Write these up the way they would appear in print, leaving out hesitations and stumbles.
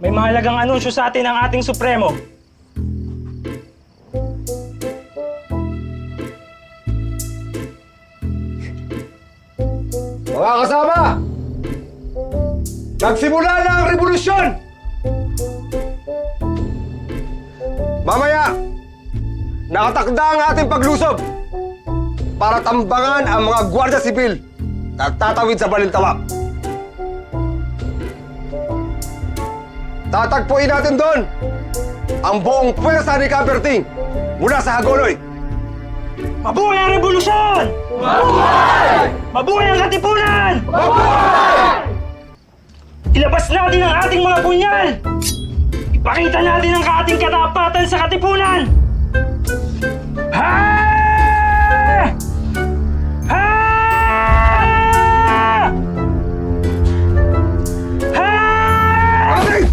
May mahalagang anunsyo sa atin ang ating Supremo. Mga kasama! Nagsimula na ang revolusyon! Mamaya, nakatakda ang ating paglusob para tambangan ang mga gwardiya sibil na tatawid sa Balintawak. Tatagpuin natin doon ang buong pwersa ni Camperting mula sa Hagonoy. Mabuhay ang revolusyon! Mabuhay! Mabuhay ang katipunan! Mabuhay! Ilabas natin ang ating mga punyal! Ipakita natin ang ating katapatan sa katipunan! Ha! Ha! Ha! Ating!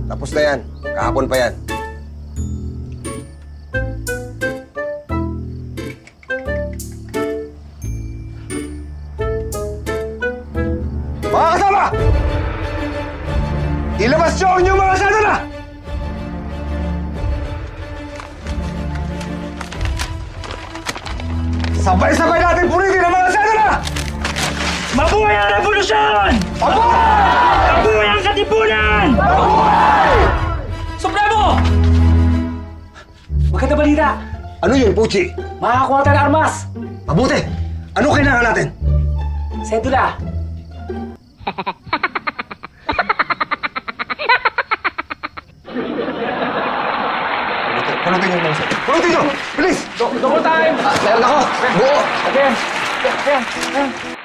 Tapos na yan. Kahapon pa yan. Mga kasama! Ilabas niyo ang inyong mga sadala! Sabay-sabay natin puritin ang mga sadala! Mabuhay ang revolusyon! Mabuhay! Mabuhay ang katipunan! Supremo! Maganda balita! Ano yun, Puchi? Makakakuha tayo ng armas! Mabuti! Ano kailangan natin? Sedula! Pulutin niyo yung mga sadala. Pulutin niyo! Bilis! Double time! Meron ako! Buo! Again! Again!